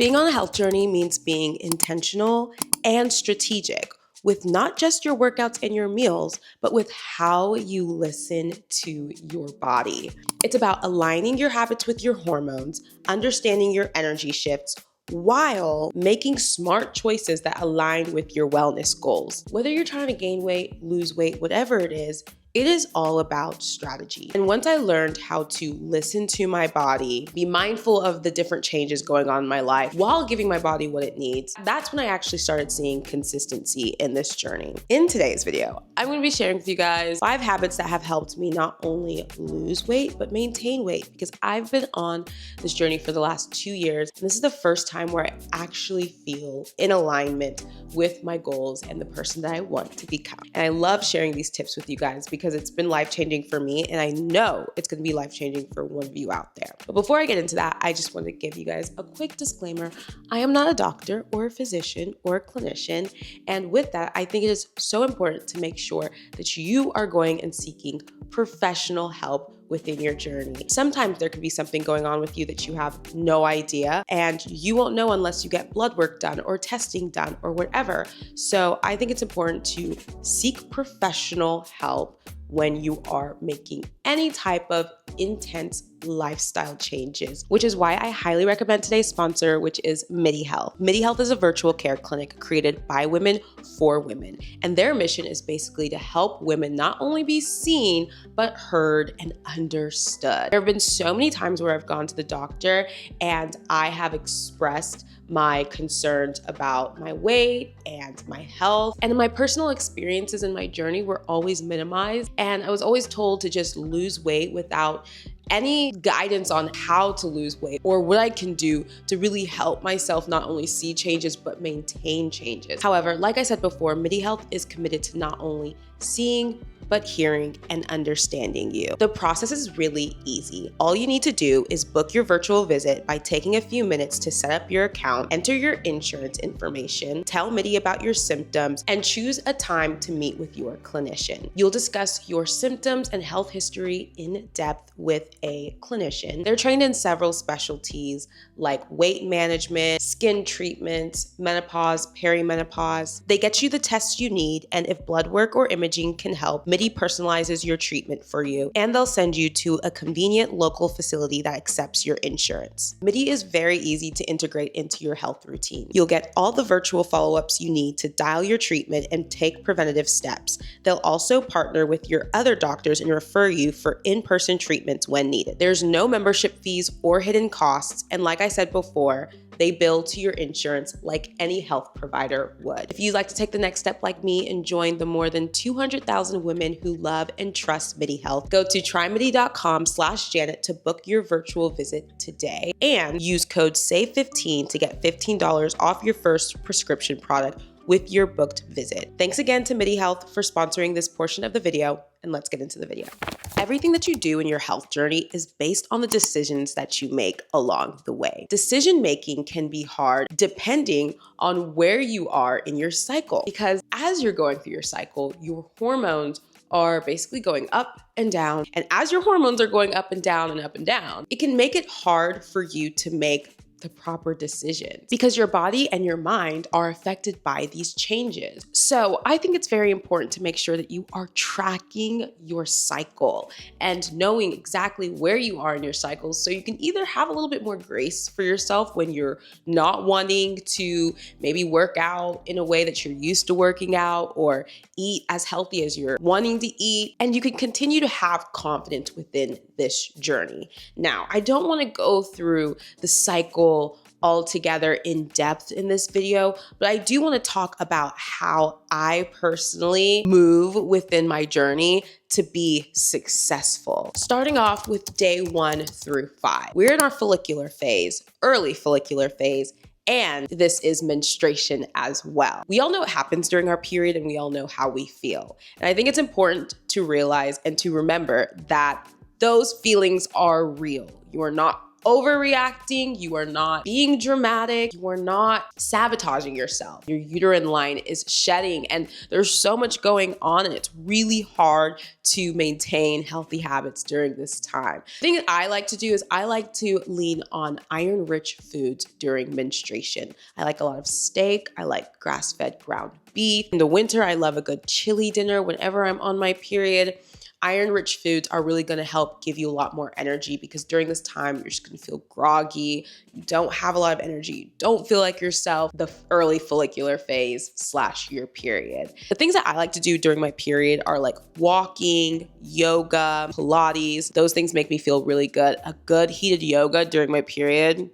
Being on a health journey means being intentional and strategic with not just your workouts and your meals, but with how you listen to your body. It's about aligning your habits with your hormones, understanding your energy shifts, while making smart choices that align with your wellness goals. Whether you're trying to gain weight, lose weight, whatever it is all about strategy. And once I learned how to listen to my body, be mindful of the different changes going on in my life while giving my body what it needs, that's when I actually started seeing consistency in this journey. In today's video, I'm going to be sharing with you guys 5 habits that have helped me not only lose weight, but maintain weight, because I've been on this journey for the last 2 years. And this is the first time where I actually feel in alignment with my goals and the person that I want to become. And I love sharing these tips with you guys because it's been life-changing for me, and I know it's going to be life-changing for one of you out there. But before I get into that, I just want to give you guys a quick disclaimer. I am not a doctor or a physician or a clinician, and with that, I think it is so important to make sure that you are going and seeking professional help within your journey. Sometimes there could be something going on with you that you have no idea, and you won't know unless you get blood work done or testing done or whatever. So I think it's important to seek professional help when you are making any type of intense lifestyle changes, which is why I highly recommend today's sponsor, which is MIDI Health. MIDI Health is a virtual care clinic created by women for women, and their mission is basically to help women not only be seen, but heard and understood. There have been so many times where I've gone to the doctor and I have expressed my concerns about my weight and my health, and my personal experiences in my journey were always minimized, and I was always told to just lose weight without any guidance on how to lose weight or what I can do to really help myself not only see changes but maintain changes. However, like I said before, MIDI Health is committed to not only seeing but hearing and understanding you. The process is really easy. All you need to do is book your virtual visit by taking a few minutes to set up your account, enter your insurance information, tell MIDI about your symptoms, and choose a time to meet with your clinician. You'll discuss your symptoms and health history in depth with a clinician. They're trained in several specialties like weight management, skin treatments, menopause, perimenopause. They get you the tests you need, and if blood work or imaging can help, MIDI personalizes your treatment for you, and they'll send you to a convenient local facility that accepts your insurance. MIDI is very easy to integrate into your health routine. You'll get all the virtual follow-ups you need to dial your treatment and take preventative steps. They'll also partner with your other doctors and refer you for in-person treatments when needed. There's no membership fees or hidden costs, and like I said before, they bill to your insurance like any health provider would. If you'd like to take the next step like me and join the more than 200,000 women who love and trust MIDI Health, go to trymidi.com/Janet to book your virtual visit today and use code SAVE15 to get $15 off your first prescription product with your booked visit. Thanks again to MIDI Health for sponsoring this portion of the video, and let's get into the video. Everything that you do in your health journey is based on the decisions that you make along the way. Decision making can be hard depending on where you are in your cycle, because as you're going through your cycle, your hormones are basically going up and down. And as your hormones are going up and down and up and down, it can make it hard for you to make the proper decisions because your body and your mind are affected by these changes. So I think it's very important to make sure that you are tracking your cycle and knowing exactly where you are in your cycles, so you can either have a little bit more grace for yourself when you're not wanting to maybe work out in a way that you're used to working out or eat as healthy as you're wanting to eat, and you can continue to have confidence within this journey. Now, I don't want to go through the cycle all together in depth in this video, but I do want to talk about how I personally move within my journey to be successful. Starting off with day 1 through 5. We're in our follicular phase, early follicular phase, and this is menstruation as well. We all know what happens during our period, and we all know how we feel. And I think it's important to realize and to remember that those feelings are real. You are not overreacting, you are not being dramatic, you are not sabotaging yourself. Your uterine line is shedding and there's so much going on and it's really hard to maintain healthy habits during this time. The thing that I like to do is I like to lean on iron-rich foods during menstruation. I like a lot of steak, I like grass-fed ground beef. In the winter, I love a good chili dinner whenever I'm on my period. Iron-rich foods are really gonna help give you a lot more energy because during this time, you're just gonna feel groggy, you don't have a lot of energy, you don't feel like yourself, the early follicular phase / your period. The things that I like to do during my period are like walking, yoga, Pilates. Those things make me feel really good. A good heated yoga during my period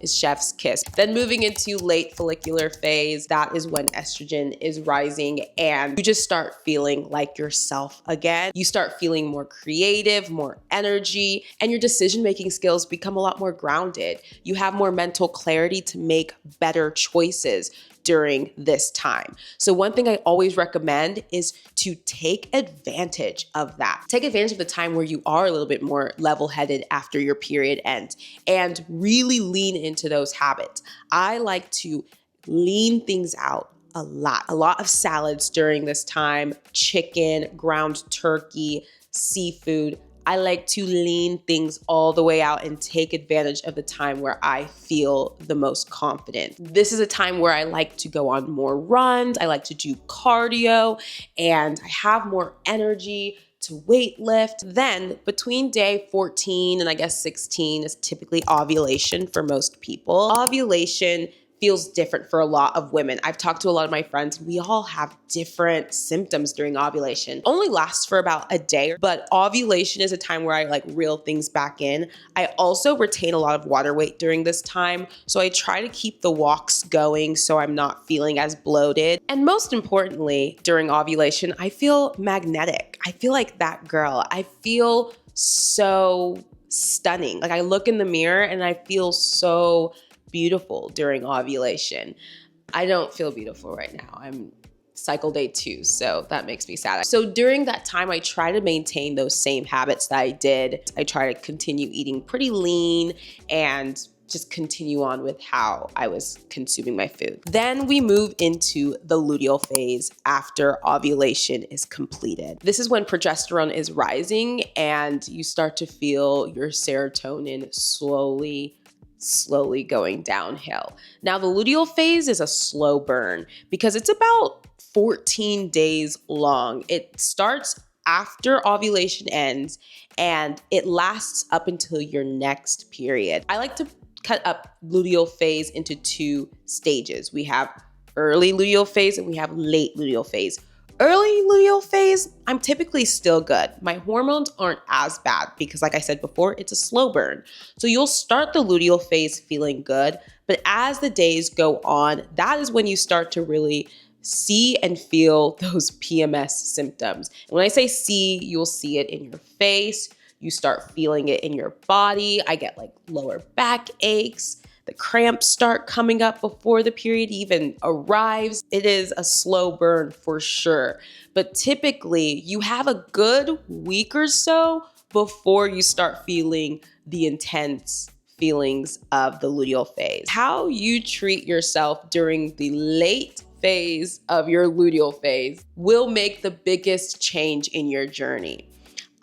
is chef's kiss. Then moving into late follicular phase, that is when estrogen is rising and you just start feeling like yourself again. You start feeling more creative, more energy, and your decision-making skills become a lot more grounded. You have more mental clarity to make better choices during this time. So one thing I always recommend is to take advantage of that. Take advantage of the time where you are a little bit more level-headed after your period ends and really lean into those habits. I like to lean things out a lot of salads during this time, chicken, ground turkey, seafood. I like to lean things all the way out and take advantage of the time where I feel the most confident. This is a time where I like to go on more runs, I like to do cardio, and I have more energy to weight lift. Then between day 14 and I guess 16 is typically ovulation for most people. Ovulation feels different for a lot of women. I've talked to a lot of my friends. We all have different symptoms during ovulation. Only lasts for about a day, but ovulation is a time where I like reel things back in. I also retain a lot of water weight during this time, so I try to keep the walks going so I'm not feeling as bloated. And most importantly, during ovulation, I feel magnetic. I feel like that girl. I feel so stunning. Like I look in the mirror and I feel so beautiful during ovulation. I don't feel beautiful right now. I'm cycle day 2, so that makes me sad. So during that time, I try to maintain those same habits that I did. I try to continue eating pretty lean and just continue on with how I was consuming my food. Then we move into the luteal phase after ovulation is completed. This is when progesterone is rising and you start to feel your serotonin slowly going downhill. Now, the luteal phase is a slow burn because it's about 14 days long. It starts after ovulation ends and it lasts up until your next period. I like to cut up luteal phase into 2 stages. We have early luteal phase and we have late luteal phase. Early luteal phase, I'm typically still good. My hormones aren't as bad because like I said before, it's a slow burn. So you'll start the luteal phase feeling good, but as the days go on, that is when you start to really see and feel those PMS symptoms. And when I say see, you'll see it in your face, you start feeling it in your body. I get like lower back aches. The cramps start coming up before the period even arrives. It is a slow burn for sure. But typically, you have a good week or so before you start feeling the intense feelings of the luteal phase. How you treat yourself during the late phase of your luteal phase will make the biggest change in your journey.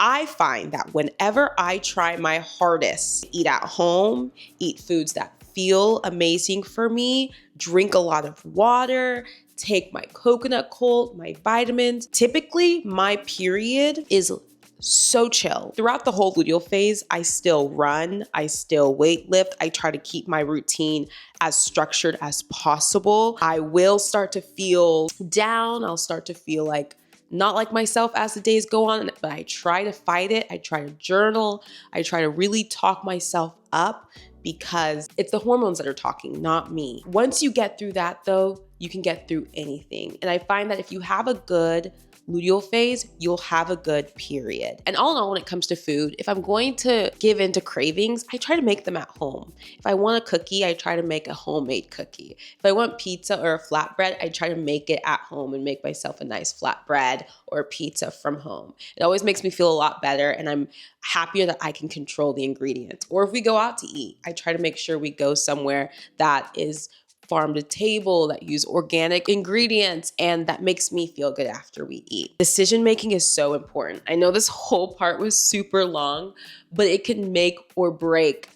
I find that whenever I try my hardest, eat at home, eat foods that feel amazing for me, drink a lot of water, take my coconut cold, my vitamins. Typically, my period is so chill. Throughout the whole luteal phase, I still run, I still weight lift. I try to keep my routine as structured as possible. I will start to feel down. I'll start to feel like not like myself as the days go on, but I try to fight it. I try to journal. I try to really talk myself up because it's the hormones that are talking, not me. Once you get through that though, you can get through anything. And I find that if you have a good luteal phase, you'll have a good period. And all in all, when it comes to food, if I'm going to give in to cravings, I try to make them at home. If I want a cookie, I try to make a homemade cookie. If I want pizza or a flatbread, I try to make it at home and make myself a nice flatbread or pizza from home. It always makes me feel a lot better, and I'm happier that I can control the ingredients. Or if we go out to eat, I try to make sure we go somewhere that is farm to table, that use organic ingredients, and that makes me feel good after we eat. Decision making is so important. I know this whole part was super long, but it can make or break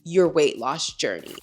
your weight loss journey.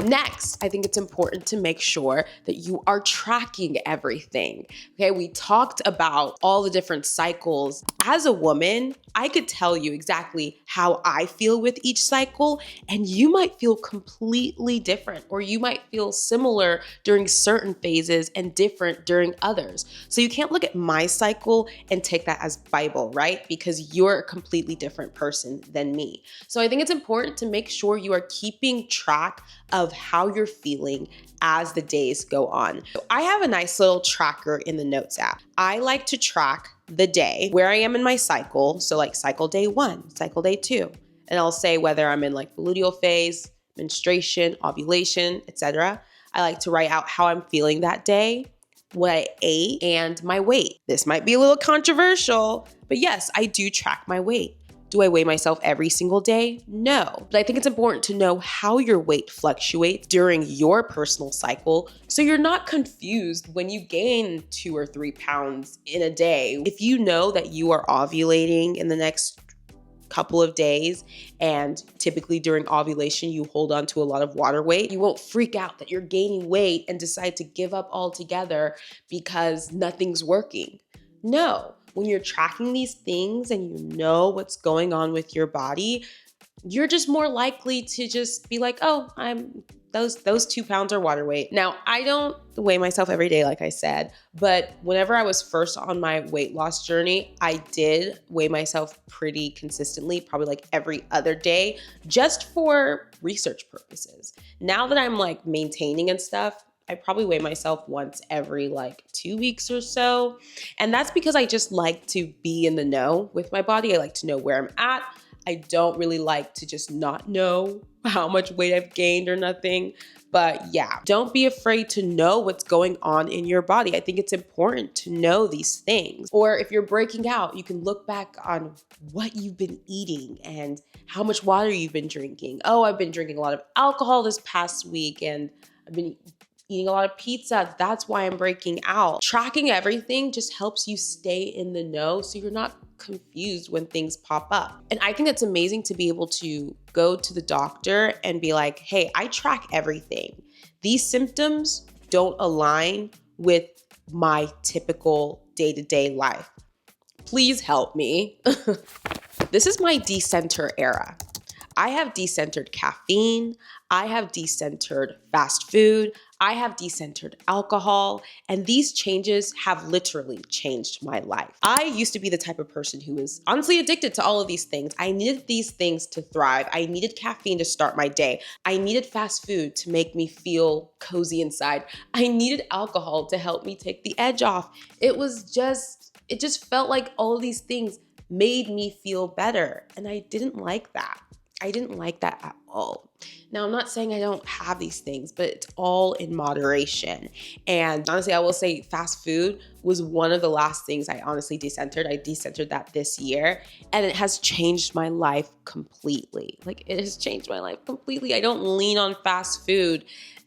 Next, I think it's important to make sure that you are tracking everything. Okay, we talked about all the different cycles. As a woman, I could tell you exactly how I feel with each cycle, and you might feel completely different, or you might feel similar during certain phases and different during others. So you can't look at my cycle and take that as Bible, right? Because you're a completely different person than me. So I think it's important to make sure you are keeping track of how you're feeling as the days go on. So I have a nice little tracker in the Notes app. I like to track the day, where I am in my cycle. So like cycle day 1, cycle day 2. And I'll say whether I'm in like the luteal phase, menstruation, ovulation, etc. I like to write out how I'm feeling that day, what I ate, and my weight. This might be a little controversial, but yes, I do track my weight. Do I weigh myself every single day? No. But I think it's important to know how your weight fluctuates during your personal cycle so you're not confused when you gain 2 or 3 pounds in a day. If you know that you are ovulating in the next couple of days, and typically during ovulation you hold on to a lot of water weight, you won't freak out that you're gaining weight and decide to give up altogether because nothing's working. No. When you're tracking these things and you know what's going on with your body, you're just more likely to just be like, oh, those 2 pounds are water weight. Now, I don't weigh myself every day, like I said, but whenever I was first on my weight loss journey, I did weigh myself pretty consistently, probably like every other day, just for research purposes. Now that I'm like maintaining and stuff, I probably weigh myself once every like 2 weeks or so. And that's because I just like to be in the know with my body. I like to know where I'm at. I don't really like to just not know how much weight I've gained or nothing. But yeah, don't be afraid to know what's going on in your body. I think it's important to know these things. Or if you're breaking out, you can look back on what you've been eating and how much water you've been drinking. Oh, I've been drinking a lot of alcohol this past week, and I've been eating a lot of pizza. That's why I'm breaking out. Tracking everything just helps you stay in the know so you're not confused when things pop up. And I think it's amazing to be able to go to the doctor and be like, hey, I track everything. These symptoms don't align with my typical day-to-day life. Please help me. This is my decenter era. I have decentered caffeine. I have decentered fast food. I have decentered alcohol, and these changes have literally changed my life. I used to be the type of person who was honestly addicted to all of these things. I needed these things to thrive. I needed caffeine to start my day. I needed fast food to make me feel cozy inside. I needed alcohol to help me take the edge off. It just felt like all of these things made me feel better, and I didn't like that. I didn't like that at all. Now, I'm not saying I don't have these things, but it's all in moderation. And honestly, I will say fast food was one of the last things I honestly decentered. I decentered that this year, and it has changed my life completely. Like, it has changed my life completely. I don't lean on fast food,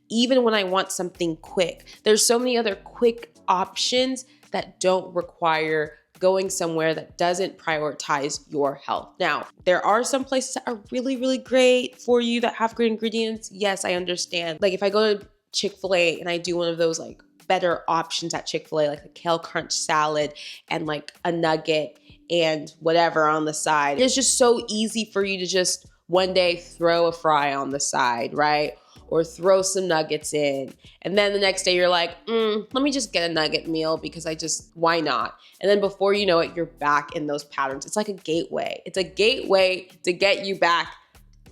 even when I want something quick. There's so many other quick options that don't require going somewhere that doesn't prioritize your health. Now, there are some places that are really, really great for you that have great ingredients. Yes, I understand. Like if I go to Chick-fil-A and I do one of those like better options at Chick-fil-A, like a kale crunch salad and like a nugget and whatever on the side, it's just so easy for you to just one day throw a fry on the side, right? Or throw some nuggets in. And then the next day you're like, let me just get a nugget meal because why not? And then before you know it, you're back in those patterns. It's like a gateway. It's a gateway to get you back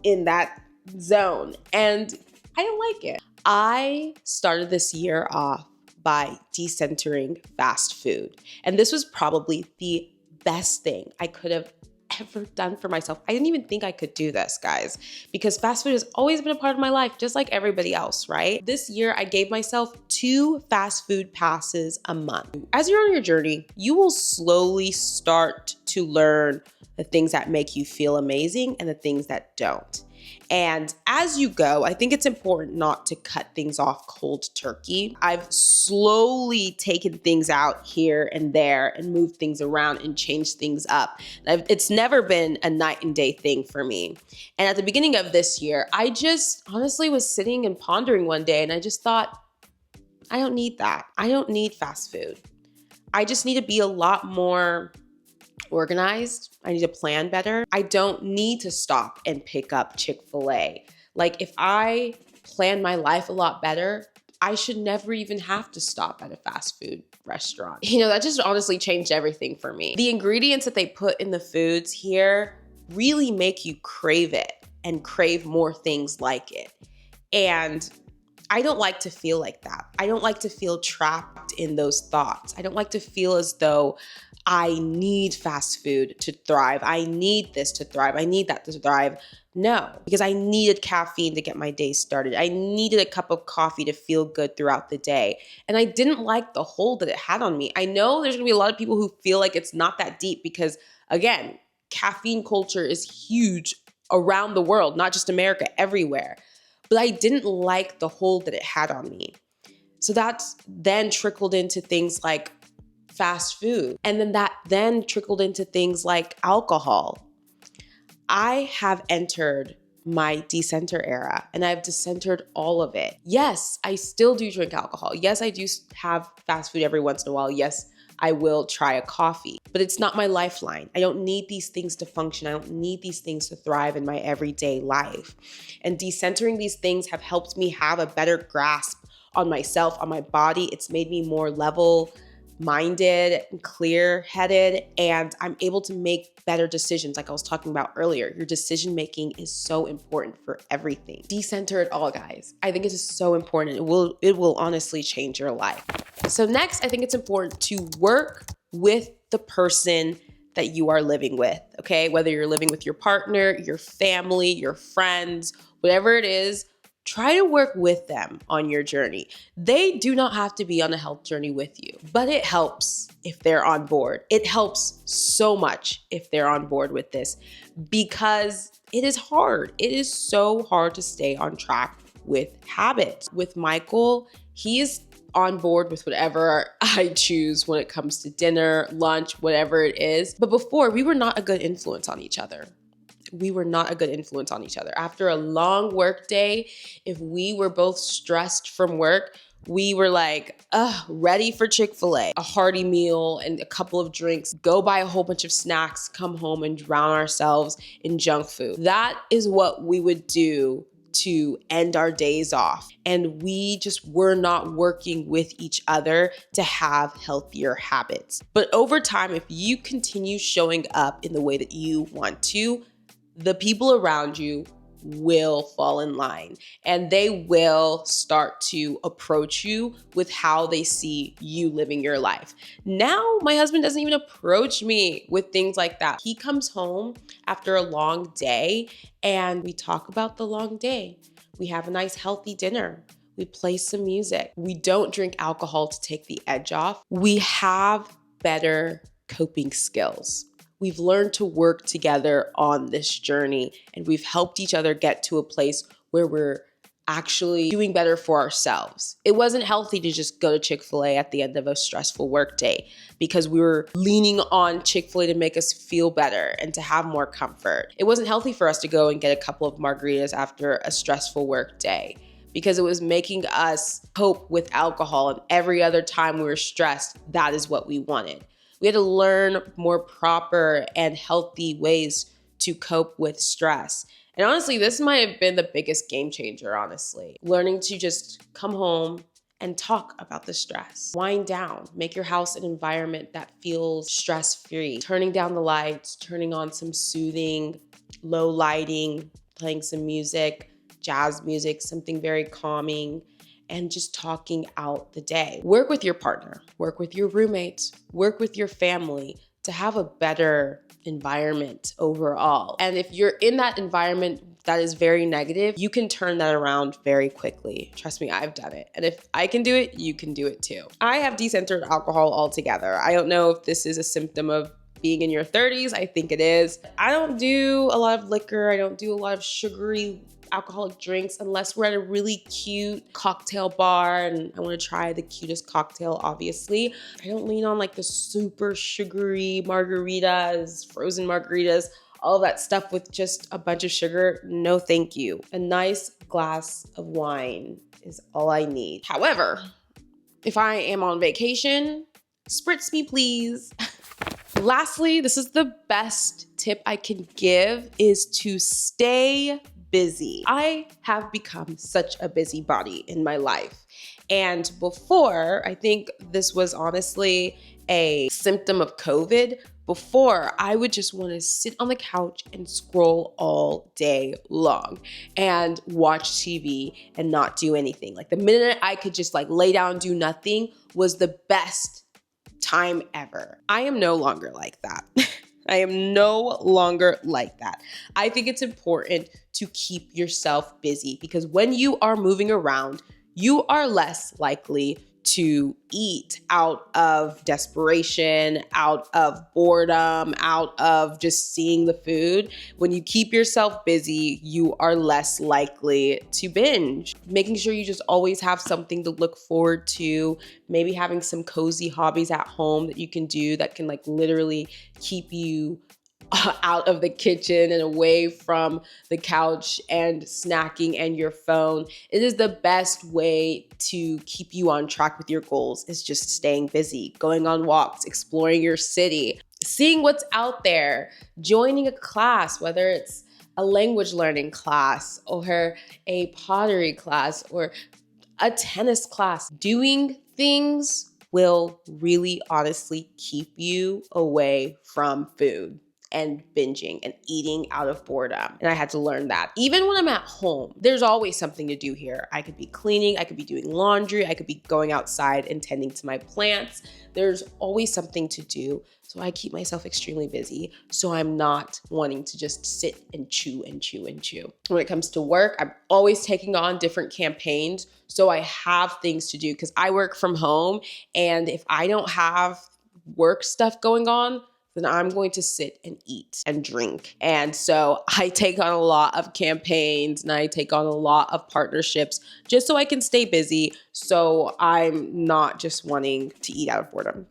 in that zone. And I don't like it. I started this year off by decentering fast food. And this was probably the best thing I could have ever done for myself. I didn't even think I could do this, guys, because fast food has always been a part of my life, just like everybody else, right? This year, I gave myself 2 fast food passes a month. As you're on your journey, you will slowly start to learn the things that make you feel amazing and the things that don't. And as you go, I think it's important not to cut things off cold turkey. I've slowly taken things out here and there and moved things around and changed things up. It's never been a night and day thing for me. And at the beginning of this year, I just honestly was sitting and pondering one day, and I just thought, I don't need that. I don't need fast food. I just need to be a lot more organized. I need to plan better. I don't need to stop and pick up Chick-fil-A. Like, if I plan my life a lot better, I should never even have to stop at a fast food restaurant. You know, that just honestly changed everything for me. The ingredients that they put in the foods here really make you crave it and crave more things like it. And I don't like to feel like that. I don't like to feel trapped in those thoughts. I don't like to feel as though I need fast food to thrive. I need this to thrive. I need that to thrive. No, because I needed caffeine to get my day started. I needed a cup of coffee to feel good throughout the day. And I didn't like the hold that it had on me. I know there's gonna be a lot of people who feel like it's not that deep because, again, caffeine culture is huge around the world, not just America, everywhere. But I didn't like the hold that it had on me. So that's then trickled into things like fast food. And then that then trickled into things like alcohol. I have entered my decenter era and I've decentered all of it. Yes, I still do drink alcohol. Yes, I do have fast food every once in a while. Yes, I will try a coffee, but it's not my lifeline. I don't need these things to function. I don't need these things to thrive in my everyday life. And decentering these things have helped me have a better grasp on myself, on my body. It's made me more level-minded and clear-headed, and I'm able to make better decisions like I was talking about earlier. Your decision-making is so important for everything. Decenter it all, guys. I think it is so important. It will honestly change your life. So next, I think it's important to work with the person that you are living with, okay? Whether you're living with your partner, your family, your friends, whatever it is, try to work with them on your journey. They do not have to be on a health journey with you, but it helps if they're on board. It helps so much if they're on board with this because it is hard. It is so hard to stay on track with habits. With Michael, he's on board with whatever I choose when it comes to dinner, lunch, whatever it is. But before, we were not a good influence on each other. After a long work day, if we were both stressed from work, we were like, ready for Chick-fil-A, a hearty meal and a couple of drinks, go buy a whole bunch of snacks, come home and drown ourselves in junk food. That is what we would do to end our days off. And we just were not working with each other to have healthier habits. But over time, if you continue showing up in the way that you want to, the people around you will fall in line and they will start to approach you with how they see you living your life. Now, my husband doesn't even approach me with things like that. He comes home after a long day and we talk about the long day. We have a nice healthy dinner. We play some music. We don't drink alcohol to take the edge off. We have better coping skills. We've learned to work together on this journey and we've helped each other get to a place where we're actually doing better for ourselves. It wasn't healthy to just go to Chick-fil-A at the end of a stressful work day because we were leaning on Chick-fil-A to make us feel better and to have more comfort. It wasn't healthy for us to go and get a couple of margaritas after a stressful work day because it was making us cope with alcohol, and every other time we were stressed, that is what we wanted. We had to learn more proper and healthy ways to cope with stress. And honestly, this might have been the biggest game changer, honestly. Learning to just come home and talk about the stress. Wind down, make your house an environment that feels stress-free. Turning down the lights, turning on some soothing, low lighting, playing some music, jazz music, something very calming, and just talking out the day. Work with your partner, work with your roommates, work with your family to have a better environment overall. And if you're in that environment that is very negative, you can turn that around very quickly. Trust me, I've done it. And if I can do it, you can do it too. I have decentered alcohol altogether. I don't know if this is a symptom of being in your 30s. I think it is. I don't do a lot of liquor. I don't do a lot of sugary alcoholic drinks unless we're at a really cute cocktail bar and I want to try the cutest cocktail, obviously. I don't lean on like the super sugary margaritas, frozen margaritas, all that stuff with just a bunch of sugar. No, thank you. A nice glass of wine is all I need. However, if I am on vacation, spritz me, please. Lastly, this is the best tip I can give, is to stay busy. I have become such a busybody in my life. And before, I think this was honestly a symptom of COVID. Before, I would just want to sit on the couch and scroll all day long and watch TV and not do anything. Like the minute I could just like lay down and do nothing was the best time ever. I am no longer like that. I am no longer like that. I think it's important to keep yourself busy because when you are moving around, you are less likely to eat out of desperation, out of boredom, out of just seeing the food. When you keep yourself busy, you are less likely to binge. Making sure you just always have something to look forward to, maybe having some cozy hobbies at home that you can do that can like literally keep you out of the kitchen and away from the couch and snacking and your phone. It is the best way to keep you on track with your goals, is just staying busy, going on walks, exploring your city, seeing what's out there, joining a class, whether it's a language learning class or a pottery class or a tennis class. Doing things will really honestly keep you away from food and binging and eating out of boredom. And I had to learn that. Even when I'm at home, there's always something to do here. I could be cleaning, I could be doing laundry, I could be going outside and tending to my plants. There's always something to do. So I keep myself extremely busy so I'm not wanting to just sit and chew and chew and chew. When it comes to work, I'm always taking on different campaigns so I have things to do because I work from home, and if I don't have work stuff going on, then I'm going to sit and eat and drink. And so I take on a lot of campaigns and I take on a lot of partnerships just so I can stay busy, so I'm not just wanting to eat out of boredom.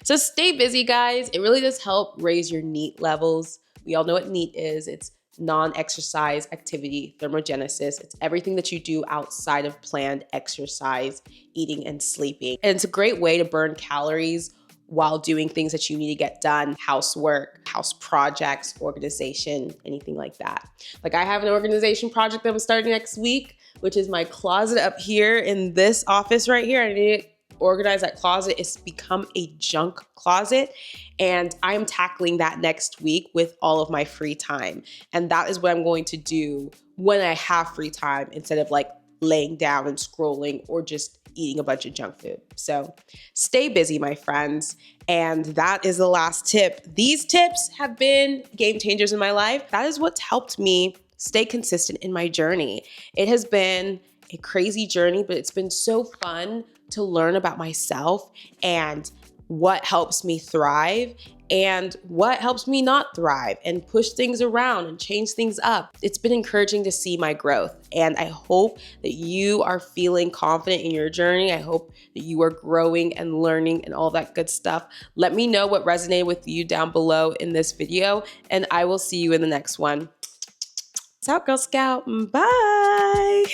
So stay busy, guys. It really does help raise your NEAT levels. We all know what NEAT is. It's non-exercise activity thermogenesis. It's everything that you do outside of planned exercise, eating, and sleeping. And it's a great way to burn calories while doing things that you need to get done, housework, house projects, organization, anything like that. Like I have an organization project that I'm starting next week, which is my closet up here in this office right here. I need to organize that closet. It's become a junk closet, and I'm tackling that next week with all of my free time. And that is what I'm going to do when I have free time instead of like laying down and scrolling or just eating a bunch of junk food. So stay busy, my friends. And that is the last tip. These tips have been game changers in my life. That is what's helped me stay consistent in my journey. It has been a crazy journey, but it's been so fun to learn about myself and what helps me thrive and what helps me not thrive, and push things around and change things up. It's been encouraging to see my growth, and I hope that you are feeling confident in your journey. I hope that you are growing and learning and all that good stuff. Let me know what resonated with you down below in this video, and I will see you in the next one. Peace out, Girl Scout. Bye.